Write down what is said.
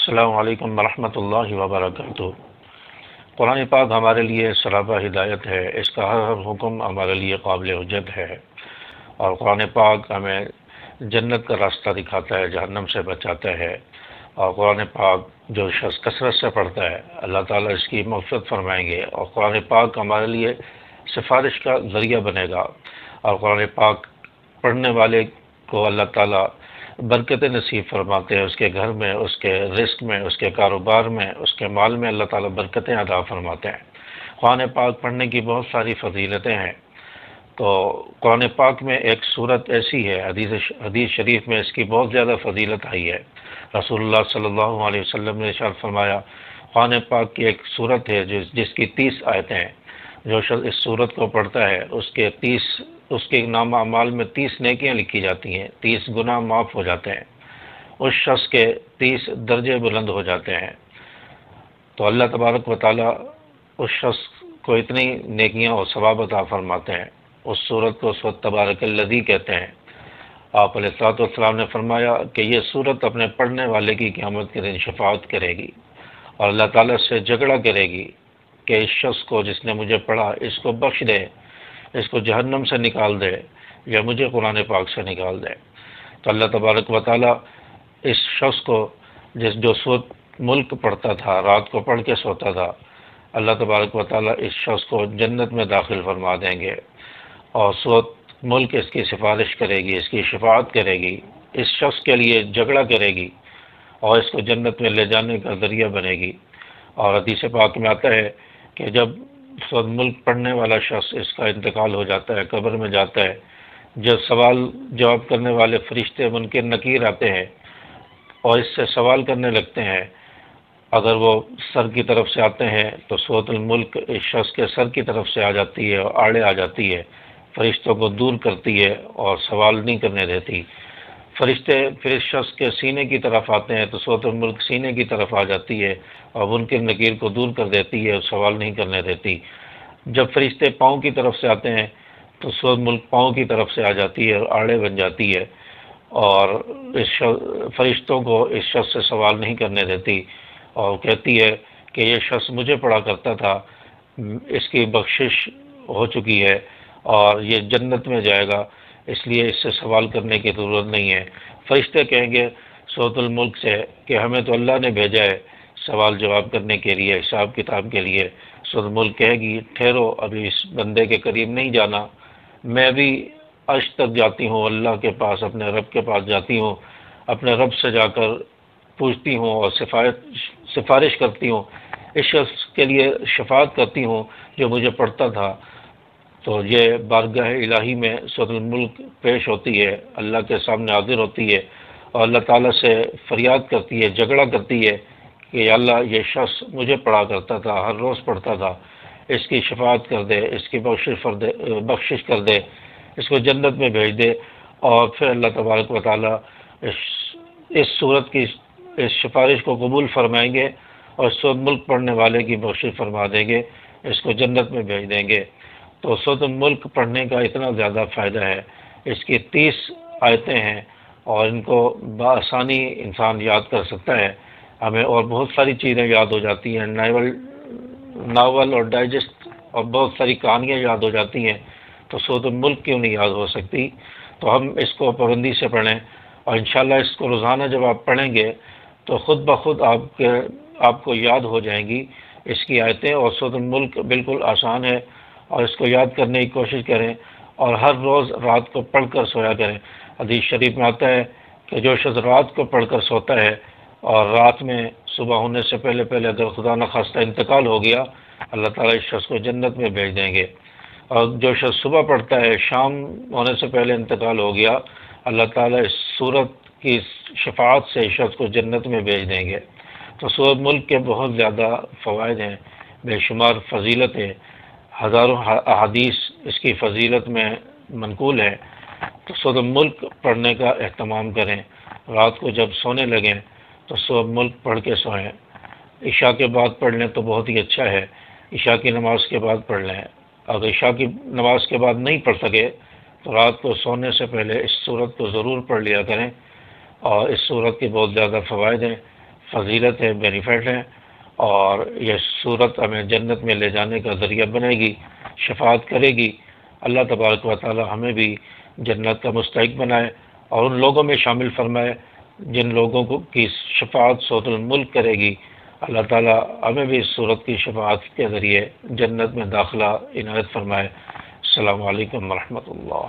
السلام علیکم ورحمۃ اللہ وبرکاتہ۔ قرآن پاک ہمارے لیے سراپا ہدایت ہے، اس کا ہر حکم ہمارے لیے قابل حجت ہے، اور قرآن پاک ہمیں جنت کا راستہ دکھاتا ہے، جہنم سے بچاتا ہے۔ اور قرآن پاک جو شخص کثرت سے پڑھتا ہے اللہ تعالیٰ اس کی مغفرت فرمائیں گے، اور قرآن پاک ہمارے لیے سفارش کا ذریعہ بنے گا، اور قرآن پاک پڑھنے والے کو اللہ تعالیٰ برکتیں نصیب فرماتے ہیں، اس کے گھر میں، اس کے رزق میں، اس کے کاروبار میں، اس کے مال میں اللہ تعالیٰ برکتیں عطا فرماتے ہیں۔ قرآن پاک پڑھنے کی بہت ساری فضیلتیں ہیں۔ تو قرآن پاک میں ایک صورت ایسی ہے، حدیث شریف میں اس کی بہت زیادہ فضیلت آئی ہے۔ رسول اللہ صلی اللہ علیہ وسلم نے ارشاد فرمایا، قرآن پاک کی ایک صورت ہے جس کی 30 آیتیں ہیں، جو شخص اس صورت کو پڑھتا ہے اس کے نام اعمال میں 30 نیکیاں لکھی جاتی ہیں، 30 گناہ معاف ہو جاتے ہیں، اس شخص کے 30 درجے بلند ہو جاتے ہیں۔ تو اللہ تبارک و تعالیٰ اس شخص کو اتنی نیکیاں اور ثواب عطا فرماتے ہیں۔ اس صورت کو سورۃ تبارک الذی کہتے ہیں۔ آپ علیہ الصلوۃ والسلام نے فرمایا کہ یہ صورت اپنے پڑھنے والے کی قیامت کے دن شفاعت کرے گی، اور اللہ تعالیٰ سے جھگڑا کرے گی کہ اس شخص کو جس نے مجھے پڑھا اس کو بخش دے، اس کو جہنم سے نکال دے، یا مجھے قرآن پاک سے نکال دے۔ تو اللہ تبارک و تعالیٰ اس شخص کو جو سورۃ ملک پڑھتا تھا، رات کو پڑھ کے سوتا تھا، اللہ تبارک و تعالیٰ اس شخص کو جنت میں داخل فرما دیں گے، اور سورۃ ملک اس کی سفارش کرے گی، اس کی شفاعت کرے گی، اس شخص کے لیے جھگڑا کرے گی، اور اس کو جنت میں لے جانے کا ذریعہ بنے گی۔ اور حدیث پاک میں آتا ہے کہ جب سورۃ ملک پڑھنے والا شخص اس کا انتقال ہو جاتا ہے، قبر میں جاتا ہے، جب سوال جواب کرنے والے فرشتے منکر نکیر آتے ہیں اور اس سے سوال کرنے لگتے ہیں، اگر وہ سر کی طرف سے آتے ہیں تو سورۃ الملک اس شخص کے سر کی طرف سے آ جاتی ہے اور آڑے آ جاتی ہے، فرشتوں کو دور کرتی ہے اور سوال نہیں کرنے دیتی۔ فرشتے پھر اس شخص کے سینے کی طرف آتے ہیں تو سورۃ الملک سینے کی طرف آ جاتی ہے اور منکر نکیر کو دور کر دیتی ہے اور سوال نہیں کرنے دیتی۔ جب فرشتے پاؤں کی طرف سے آتے ہیں تو سورۃ ملک پاؤں کی طرف سے آ جاتی ہے اور آڑے بن جاتی ہے، اور فرشتوں کو اس شخص سے سوال نہیں کرنے دیتی، اور کہتی ہے کہ یہ شخص مجھے پڑھا کرتا تھا، اس کی بخشش ہو چکی ہے اور یہ جنت میں جائے گا، اس لیے اس سے سوال کرنے کی ضرورت نہیں ہے۔ فرشتے کہیں گے سورۃ الملک سے کہ ہمیں تو اللہ نے بھیجا ہے سوال جواب کرنے کے لیے، حساب کتاب کے لیے۔ سورۃ ملک کہے گی ٹھہرو، ابھی اس بندے کے قریب نہیں جانا، میں بھی عرش تک جاتی ہوں، اللہ کے پاس، اپنے رب کے پاس جاتی ہوں، اپنے رب سے جا کر پوچھتی ہوں اور سفارش کرتی ہوں، اس شخص کے لیے شفاعت کرتی ہوں جو مجھے پڑھتا تھا۔ تو یہ بارگاہ الہی میں سورۃ الملک پیش ہوتی ہے، اللہ کے سامنے حاضر ہوتی ہے اور اللہ تعالیٰ سے فریاد کرتی ہے، جھگڑا کرتی ہے کہ یا اللہ یہ شخص مجھے پڑھا کرتا تھا، ہر روز پڑھتا تھا، اس کی شفاعت کر دے، اس کی بخشش کر دے، اس کو جنت میں بھیج دے۔ اور پھر اللہ تبارک و تعالیٰ اس صورت کی اس سفارش کو قبول فرمائیں گے اور سورۃ ملک پڑھنے والے کی بخشش فرما دیں گے، اس کو جنت میں بھیج دیں گے۔ تو سورۃ ملک پڑھنے کا اتنا زیادہ فائدہ ہے، اس کی 30 آیتیں ہیں اور ان کو بآسانی انسان یاد کر سکتا ہے۔ ہمیں اور بہت ساری چیزیں یاد ہو جاتی ہیں، ناول اور ڈائجسٹ اور بہت ساری کہانیاں یاد ہو جاتی ہیں، تو سورۃ ملک کیوں نہیں یاد ہو سکتی؟ تو ہم اس کو پابندی سے پڑھیں، اور انشاءاللہ اس کو روزانہ جب آپ پڑھیں گے تو خود بخود آپ کو یاد ہو جائیں گی اس کی آیتیں۔ اور سورۃ ملک بالکل آسان ہے، اور اس کو یاد کرنے کی کوشش کریں، اور ہر روز رات کو پڑھ کر سویا کریں۔ حدیث شریف میں آتا ہے کہ جو شخص رات کو پڑھ کر سوتا ہے اور رات میں صبح ہونے سے پہلے اگر خدا نخواستہ انتقال ہو گیا، اللہ تعالیٰ اس شخص کو جنت میں بھیج دیں گے، اور جو شخص صبح پڑھتا ہے شام ہونے سے پہلے انتقال ہو گیا، اللہ تعالیٰ اس صورت کی شفاعت سے اس شخص کو جنت میں بھیج دیں گے۔ تو سورۃ ملک کے بہت زیادہ فوائد ہیں، بے شمار فضیلتیں، ہزاروں احادیث اس کی فضیلت میں منقول ہے۔ تو سورۃ ملک پڑھنے کا اہتمام کریں، رات کو جب سونے لگیں تو سورۃ ملک پڑھ کے سوئیں۔ عشاء کے بعد پڑھ لیں تو بہت ہی اچھا ہے، عشاء کی نماز کے بعد پڑھ لیں۔ اگر عشاء کی نماز کے بعد نہیں پڑھ سکے تو رات کو سونے سے پہلے اس سورت کو ضرور پڑھ لیا کریں، اور اس سورت کے بہت زیادہ فوائد ہیں۔ فضیلت ہے، بینیفٹ ہے، اور یہ صورت ہمیں جنت میں لے جانے کا ذریعہ بنے گی، شفاعت کرے گی۔ اللہ تبارک و تعالی ہمیں بھی جنت کا مستحق بنائے اور ان لوگوں میں شامل فرمائے جن لوگوں کی شفاعت صوت الملک کرے گی۔ اللہ تعالی ہمیں بھی اس صورت کی شفاعت کے ذریعے جنت میں داخلہ عنایت فرمائے۔ السلام علیکم ورحمۃ اللہ۔